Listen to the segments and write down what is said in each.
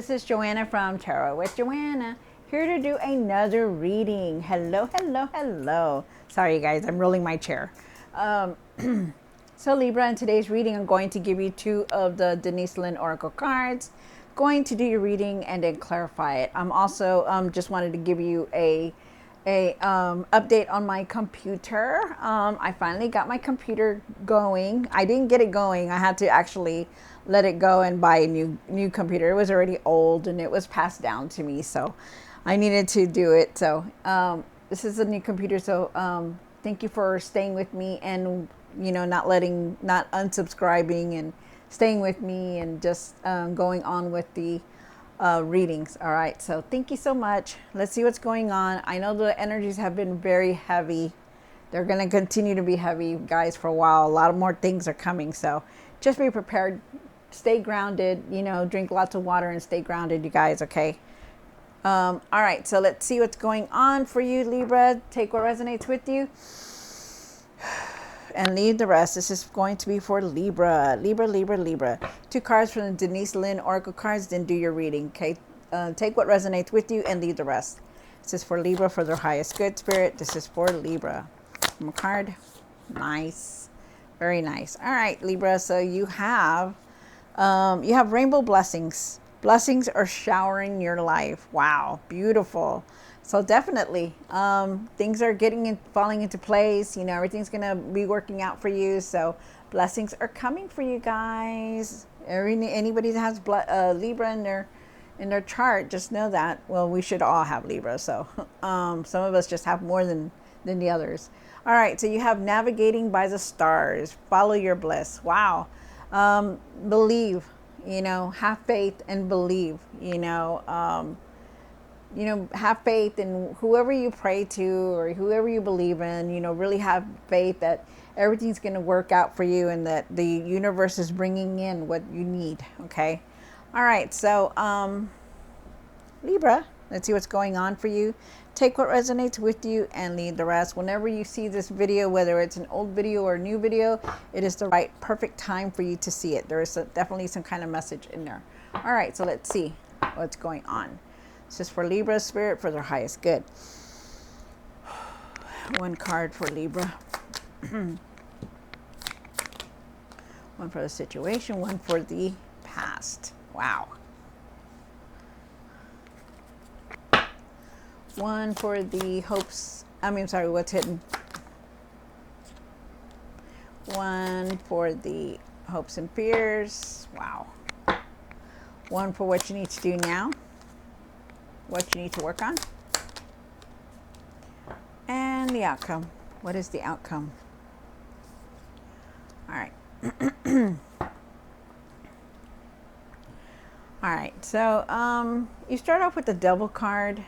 this is Joanna from Tarot with Joanna, here to do another reading. Hello, hello, hello. Sorry, guys, I'm rolling my chair. So Libra, in today's reading, I'm going to give you two of the Denise Lynn Oracle cards. Going to do your reading and then clarify it. I'm also just wanted to give you a update on my computer. I finally got my computer going. I didn't get it going. I had to actually let it go and buy a new computer. It was already old and it was passed down to me, so I needed to do it. So this is a new computer. So thank you for staying with me and not unsubscribing and staying with me and just going on with the readings. All right, so thank you so much. Let's see what's going on. I know the energies have been very heavy. They're going to continue to be heavy, guys, for a while. A lot of more things are coming, so just be prepared. Stay grounded, drink lots of water and stay grounded, you guys, okay? All right, so let's see what's going on for you, Libra. Take what resonates with you and leave the rest. This is going to be for Libra. Libra. Two cards from the Denise Lynn Oracle cards, then do your reading, okay? Take what resonates with you and leave the rest. This is for Libra, for their highest good, Spirit. This is for Libra. One more card. Nice. Very nice. All right, Libra, so you have rainbow blessings. Blessings are showering your life. Wow, beautiful. So definitely, things are falling into place. Everything's going to be working out for you. So blessings are coming for you guys. Anybody that has Libra in their chart, just know that. Well, we should all have Libra. So some of us just have more than the others. All right, so you have navigating by the stars. Follow your bliss. Wow. Believe, have faith and believe, have faith in whoever you pray to or whoever you believe in, really have faith that everything's going to work out for you and that the universe is bringing in what you need. Okay. All right. So, Libra, let's see what's going on for you. Take what resonates with you and leave the rest. Whenever you see this video, whether it's an old video or a new video, it is the perfect time for you to see it. There is definitely some kind of message in there. All right. So let's see what's going on. This is for Libra, Spirit, for their highest good. One card for Libra. One for the situation, one for the past. Wow. One for the hopes. What's hidden. One for the hopes and fears. Wow. One for what you need to do now. What you need to work on. And the outcome. What is the outcome? All right. All right. So you start off with the Devil card.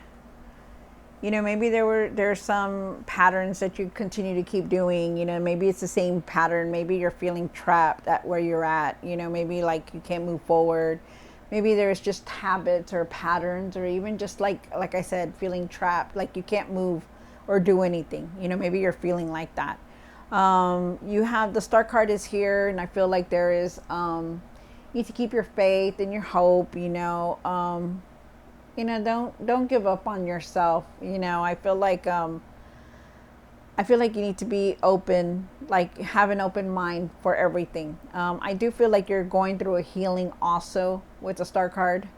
Maybe there's some patterns that you continue to keep doing. Maybe it's the same pattern. Maybe you're feeling trapped at where you're at. Maybe like you can't move forward. Maybe there's just habits or patterns, or even just like I said, feeling trapped, like you can't move or do anything. Maybe you're feeling like that. You have the Star card is here, and I feel like there is, you need to keep your faith and your hope, don't give up on yourself. I feel like you need to be open, like have an open mind for everything. I do feel like you're going through a healing also with the Star card.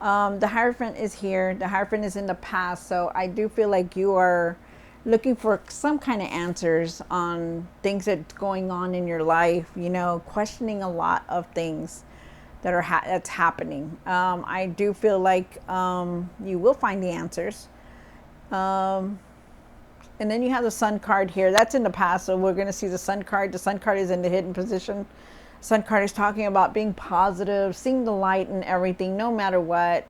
The Hierophant is here. The Hierophant is in the past. So I do feel like you are looking for some kind of answers on things that's going on in your life, questioning a lot of things that's happening. I do feel like you will find the answers. And then you have the Sun card here. That's in the past, so we're going to see the Sun card. The Sun card is in the hidden position. Sun card is talking about being positive, seeing the light in everything, no matter what,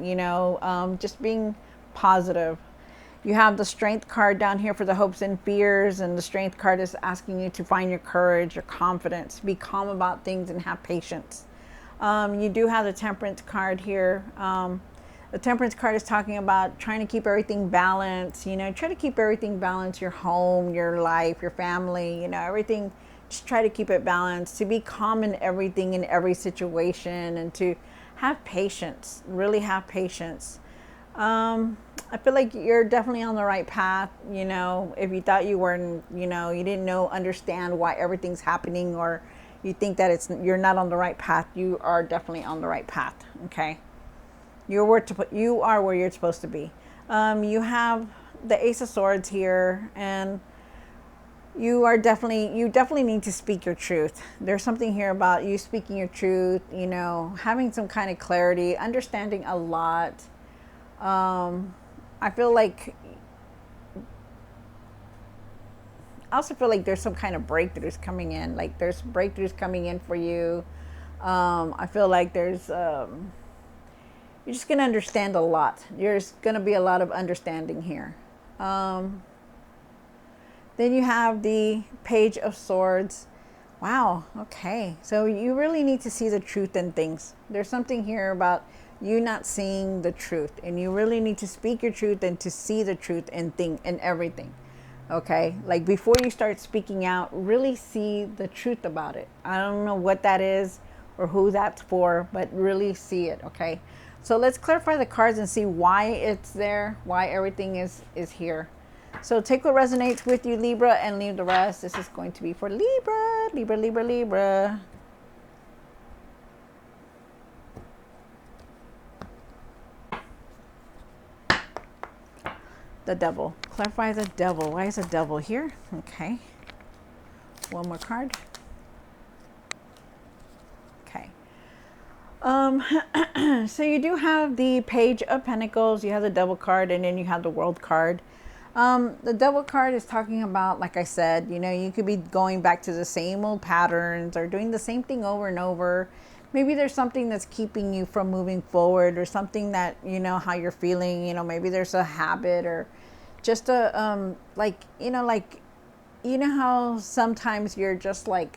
just being positive. You have the Strength card down here for the hopes and fears, and the Strength card is asking you to find your courage, your confidence, be calm about things, and have patience. You do have the Temperance card here. The Temperance card is talking about trying to keep everything balanced, try to keep everything balanced, your home, your life, your family, everything. Just try to keep it balanced, to be calm in everything, in every situation, and to have patience, really have patience. I feel like you're definitely on the right path. You know, if you thought you weren't, you know, you didn't understand why everything's happening, or you think that you're not on the right path, you are definitely on the right path. Okay, you are where you're supposed to be. You have the Ace of Swords here, and you definitely need to speak your truth. There's something here about you speaking your truth, you know, having some kind of clarity, understanding a lot. I feel like, I also feel like there's some kind of breakthroughs coming in. Like there's breakthroughs coming in for you. I feel like you're just going to understand a lot. There's going to be a lot of understanding here. Then you have the Page of Swords. Wow, okay. So you really need to see the truth in things. There's something here about you not seeing the truth, and you really need to speak your truth and to see the truth in everything. Okay? Like before you start speaking out, really see the truth about it. I don't know what that is or who that's for, but really see it, okay? So let's clarify the cards and see why it's there, why everything is here. So take what resonates with you, Libra, and leave the rest. This is going to be for Libra, Libra, Libra, Libra. The Devil. Clarify the Devil. Why is the Devil here? Okay. One more card. Okay. So you do have the Page of Pentacles. You have the Devil card, and then you have the World card. The Devil card is talking about, like I said, you know, you could be going back to the same old patterns or doing the same thing over and over. Maybe there's something that's keeping you from moving forward, or something that, you know, how you're feeling, you know, maybe there's a habit or just a, like you know how sometimes you're just like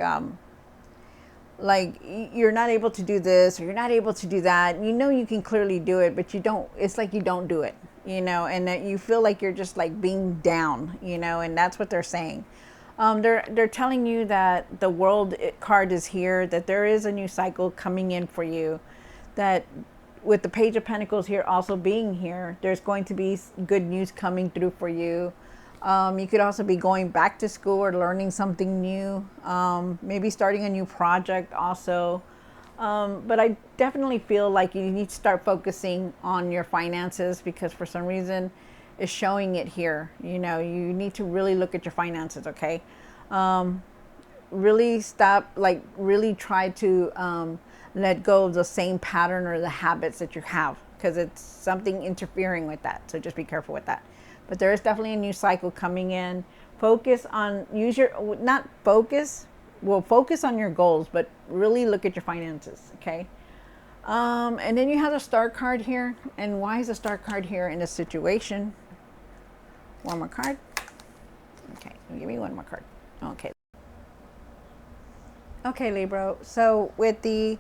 you're not able to do this or you're not able to do that. You know, you can clearly do it, but you don't, it's like you don't do it, you know, and that you feel like you're just like being down, you know, and that's what they're saying. They're telling you that the World card is here, that there is a new cycle coming in for you, that with the Page of Pentacles here also being here, there's going to be good news coming through for you. You could also be going back to school or learning something new, maybe starting a new project also. But I definitely feel like you need to start focusing on your finances, because for some reason it's showing it here. You know, you need to really look at your finances, okay? Really stop, like really try to let go of the same pattern or the habits that you have, because it's something interfering with that. So just be careful with that. But there is definitely a new cycle coming in. Focus on, focus on your goals, but really look at your finances, okay? And then you have the Star card here. And why is the Star card here in this situation? One more card. Okay, give me one more card. Okay. Okay, Libra. So with the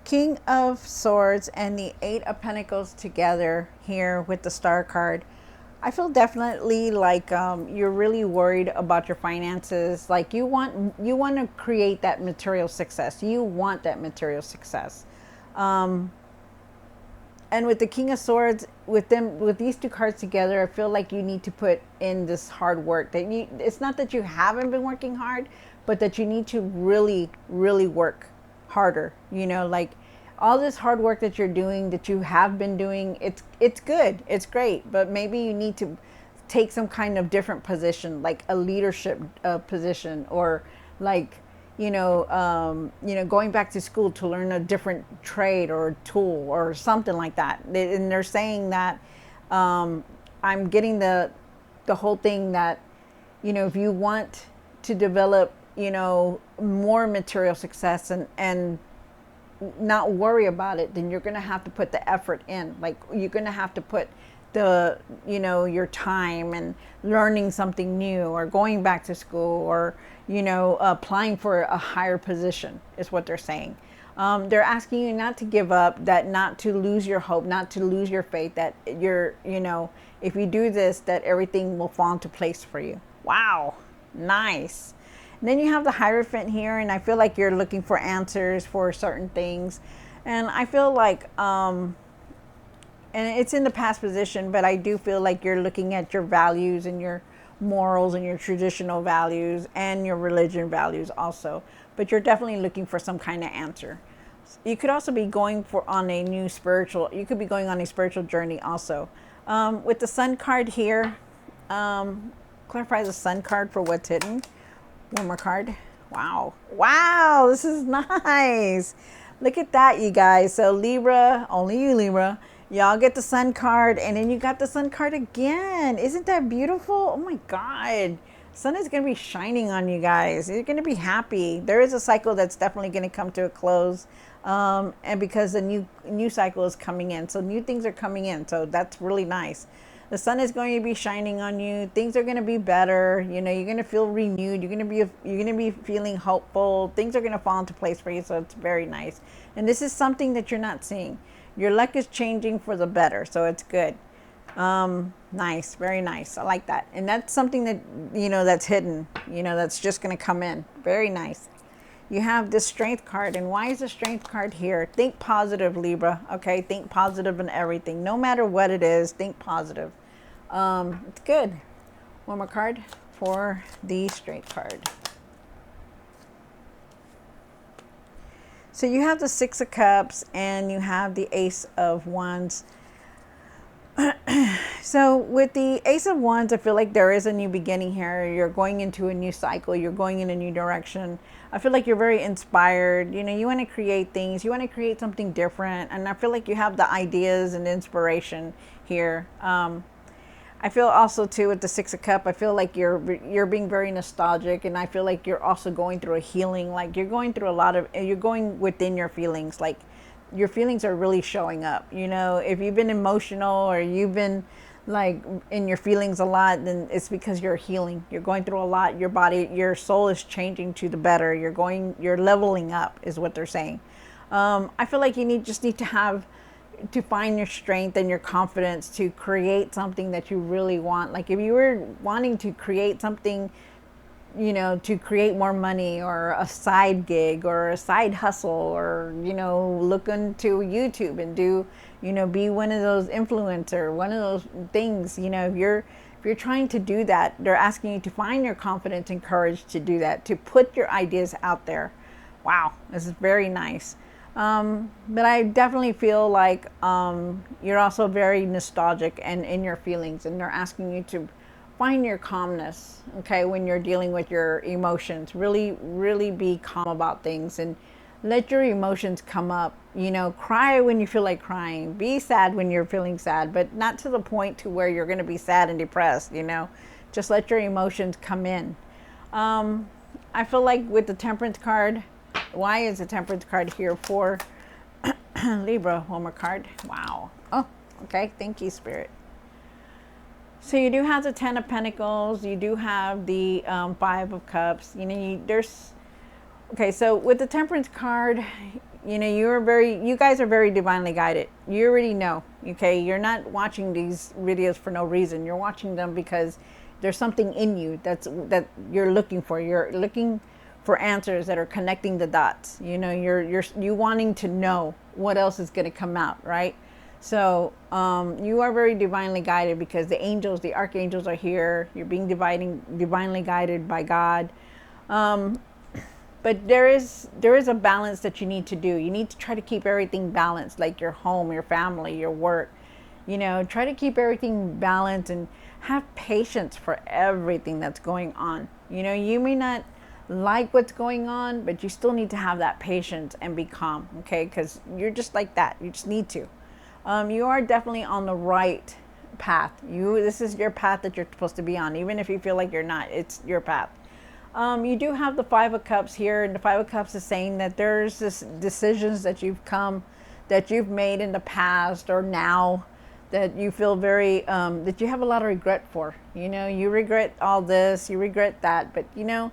King of Swords and the Eight of Pentacles together here with the Star card, I feel definitely like you're really worried about your finances. Like you want to create that material success. You want that material success. And with the King of Swords, with these two cards together, I feel like you need to put in this hard work. It's not that you haven't been working hard, but that you need to really, really work harder. You know, like all this hard work that you're doing, that you have been doing, it's good, it's great, but maybe you need to take some kind of different position, like a leadership position, or like, going back to school to learn a different trade or tool or something like that. And they're saying that I'm getting the whole thing that, if you want to develop, more material success and not worry about it, then you're going to have to put the effort in. Like you're going to have to put the, your time and learning something new, or going back to school, or, applying for a higher position is what they're saying. They're asking you not to give up, that not to lose your hope, not to lose your faith, that you're, if you do this, that everything will fall into place for you. Wow. Nice. And then you have the Hierophant here, and I feel like you're looking for answers for certain things. And I feel like, and it's in the past position, but I do feel like you're looking at your values and your morals and your traditional values and your religion values also. But you're definitely looking for some kind of answer. You could also be going for on a new spiritual. You could be going on a spiritual journey also. With the Sun card here, clarify the Sun card for what's hidden. One more card. Wow, wow, this is nice. Look at that, you guys. So Libra, only you Libra, y'all get the Sun card, and then you got the Sun card again. Isn't that beautiful? Oh my God. Sun is going to be shining on you guys. You're going to be happy. There is a cycle that's definitely going to come to a close. And because the new cycle is coming in. So new things are coming in. So that's really nice. The sun is going to be shining on you. Things are going to be better. You know, you're going to feel renewed. You're going to be feeling hopeful. Things are going to fall into place for you. So it's very nice. And this is something that you're not seeing. Your luck is changing for the better. So it's good. Nice. Very nice. I like that. And that's something that, you know, that's hidden, you know, that's just going to come in. Very nice. You have this Strength card. And why is the Strength card here? Think positive, Libra. Okay. Think positive in everything. No matter what it is, think positive. It's good. One more card for the Strength card. So you have the Six of Cups and you have the Ace of Wands. So with the Ace of Wands, I feel like there is a new beginning here. You're going into a new cycle. You're going in a new direction. I feel like you're very inspired. You know, you want to create things. You want to create something different. And I feel like you have the ideas and inspiration here. I feel also too with the Six of Cups, I feel like you're being very nostalgic, and I feel like you're also going through a healing. Like you're going through a lot of, you're going within your feelings. Like your feelings are really showing up. You know, if you've been emotional or you've been like in your feelings a lot, then it's because you're healing. You're going through a lot. Your body, your soul is changing to the better. You're leveling up is what they're saying. I feel like you just need to find your strength and your confidence to create something that you really want. Like if you were wanting to create something, you know, to create more money or a side gig or a side hustle, or, you know, look into YouTube and do, you know, be one of those influencer, one of those things, you know, if you're trying to do that, they're asking you to find your confidence and courage to do that, to put your ideas out there. Wow, this is very nice. But I definitely feel like you're also very nostalgic and in your feelings, and they're asking you to find your calmness, okay, when you're dealing with your emotions. Really, really be calm about things and let your emotions come up. You know, cry when you feel like crying. Be sad when you're feeling sad, but not to the point to where you're going to be sad and depressed, you know. Just let your emotions come in. I feel like with the Temperance card, why is the Temperance card here for Libra? One more card. Wow. Oh, okay. Thank you, Spirit. So you do have the Ten of Pentacles. You do have the Five of Cups. You know, okay, so with the Temperance card, you know, you guys are very divinely guided. You already know, okay? You're not watching these videos for no reason. You're watching them because there's something in you that you're looking for. You're looking for answers that are connecting the dots. You know, you wanting to know what else is going to come out, right? So you are very divinely guided because the angels, the archangels are here. You're being divinely guided by God. But there is a balance that you need to do. You need to try to keep everything balanced, like your home, your family, your work. You know, try to keep everything balanced and have patience for everything that's going on. You know, you may not like what's going on, but you still need to have that patience and be calm, okay? Because you're just like that. You just need to. You are definitely on the right path. This is your path that you're supposed to be on, even if you feel like you're not. It's your path. You do have the Five of Cups here, and the Five of Cups is saying that there's this decisions that you've made in the past or now that you feel very that you have a lot of regret for. You know, you regret all this, you regret that, but you know,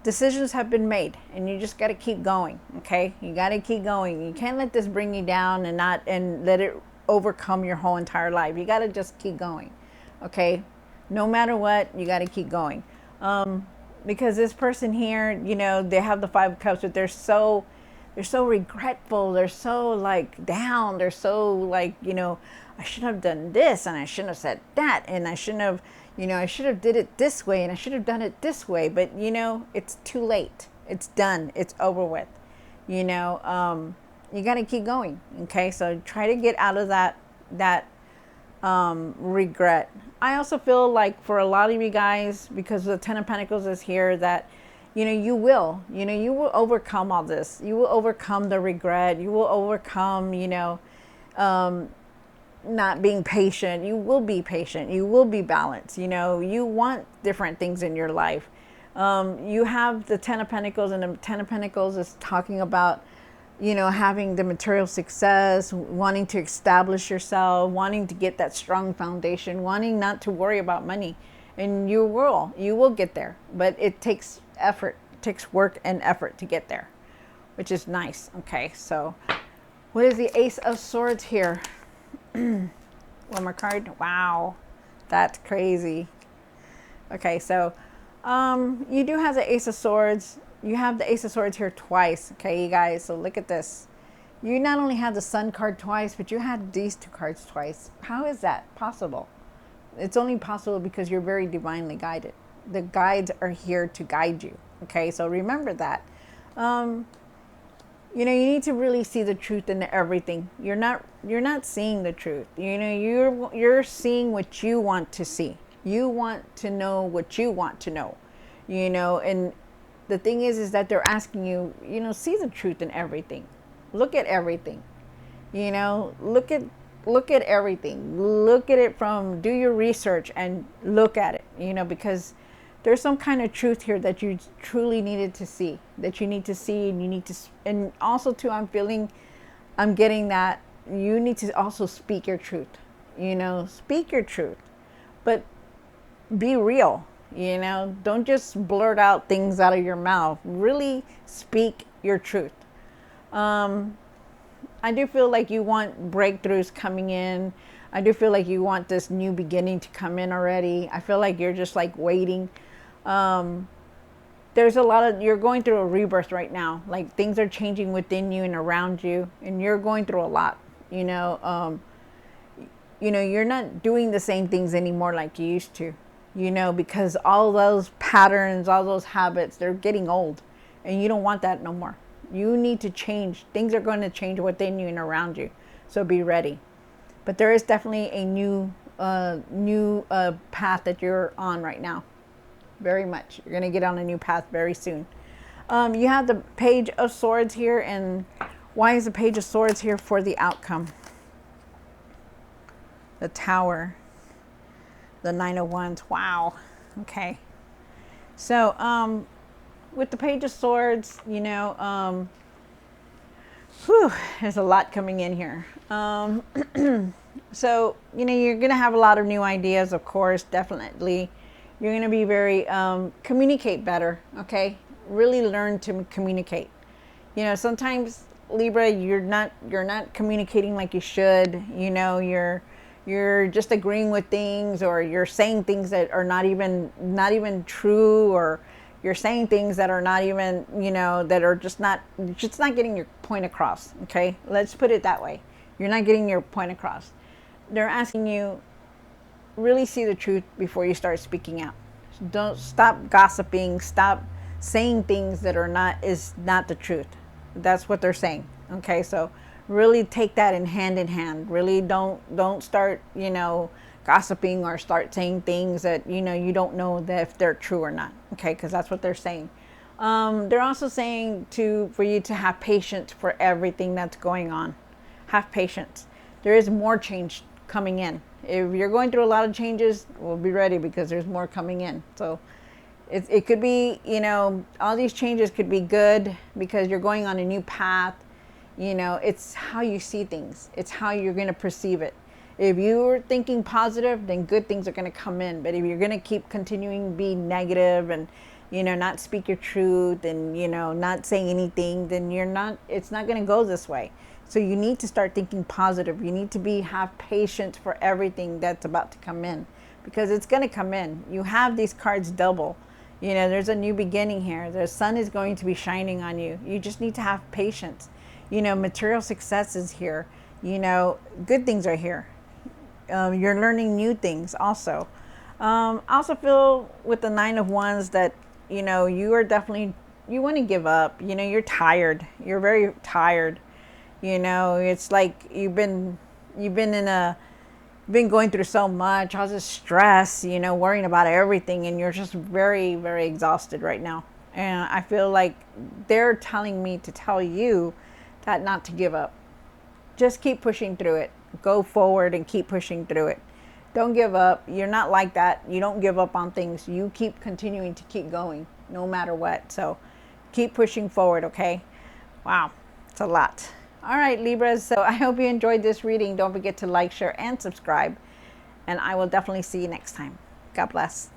decisions have been made, and you just got to keep going. Okay, you got to keep going. You can't let this bring you down and let it overcome your whole entire life. You got to just keep going. Okay, no matter what, you got to keep going. Because this person here, you know, they have the Five of Cups, but they're so regretful, they're so like down, they're so like, I should have done this and I shouldn't have said that, and I shouldn't have, I should have did it this way and I should have done it this way, but it's too late. It's done. It's over with. You got to keep going. Okay, so try to get out of that regret. I also feel like for a lot of you guys, because the Ten of Pentacles is here, that you will overcome all this. You will overcome the regret. You will overcome not being patient. You will be patient. You will be balanced. You want different things in your life. You have the Ten of Pentacles, and the Ten of Pentacles is talking about having the material success, wanting to establish yourself, wanting to get that strong foundation, wanting not to worry about money. And you will get there, but it takes effort. It takes work and effort to get there, which is nice. Okay, so what is the Ace of Swords here? One more card. Wow, that's crazy. Okay, so you do have the Ace of Swords. You have the Ace of Swords here twice. Okay, you guys, so look at this. You not only have the Sun card twice, but you had these two cards twice. How is that possible? It's only possible because you're very divinely guided. The guides are here to guide you. Okay, so remember that. You need to really see the truth in everything. You're not seeing the truth. You're seeing what you want to see. You want to know what you want to know. And the thing is that they're asking you, see the truth in everything. Look at everything. Look at everything. Look at it do your research and look at it, because there's some kind of truth here that you truly needed to see, that you need to see, and also too, I'm getting that you need to also speak your truth, speak your truth, but be real, don't just blurt out things out of your mouth, really speak your truth. I do feel like you want breakthroughs coming in. I do feel like you want this new beginning to come in already. I feel like you're just like waiting. There's you're going through a rebirth right now. Like things are changing within you and around you, and you're going through a lot, you're not doing the same things anymore like you used to, because all those patterns, all those habits, they're getting old, and you don't want that no more. You need to change. Things are going to change within you and around you. So be ready. But there is definitely a new path that you're on right now. Very much. You're going to get on a new path very soon. You have the Page of Swords here. And why is the Page of Swords here for the outcome? The Tower. The Nine of Wands. Wow. Okay. So, with the Page of Swords, there's a lot coming in here. So, you're going to have a lot of new ideas, of course, definitely. You're going to be very, communicate better, okay? Really learn to communicate. Sometimes, Libra, you're not communicating like you should. You're just agreeing with things, or you're saying things that are not even true, or you're saying things that are not even, that are just not getting your point across. Okay, let's put it that way. You're not getting your point across. They're asking you, really see the truth before you start speaking out. Don't stop gossiping. Stop saying things that is not the truth. That's what they're saying. Okay, so really take that in hand. Really don't start, gossiping or start saying things that, you don't know that if they're true or not. Okay, because that's what they're saying. They're also saying for you to have patience for everything that's going on. Have patience. There is more change coming in. If you're going through a lot of changes, we'll be ready because there's more coming in. So it could be, all these changes could be good because you're going on a new path. It's how you see things. It's how you're going to perceive it. If you're thinking positive, then good things are going to come in. But if you're going to keep continuing to be negative and, not speak your truth and, not say anything, then it's not going to go this way. So you need to start thinking positive. You need to have patience for everything that's about to come in, because it's going to come in. You have these cards double. You know, there's a new beginning here. The sun is going to be shining on you. You just need to have patience. You know, material success is here. You know, good things are here. You're learning new things also. I also feel with the Nine of Wands that, you know, you are definitely, you want to give up. You know, you're tired. You're very tired. You know, it's like been going through so much, all this stress, you know, worrying about everything, and you're just very, very exhausted right now. And I feel like they're telling me to tell you that not to give up. Just keep pushing through it. Go forward and keep pushing through it. Don't give up. You're not like that. You don't give up on things. You keep continuing to keep going no matter what. So keep pushing forward, okay? Wow, it's a lot. All right, Libras. So I hope you enjoyed this reading. Don't forget to like, share, and subscribe. And I will definitely see you next time. God bless.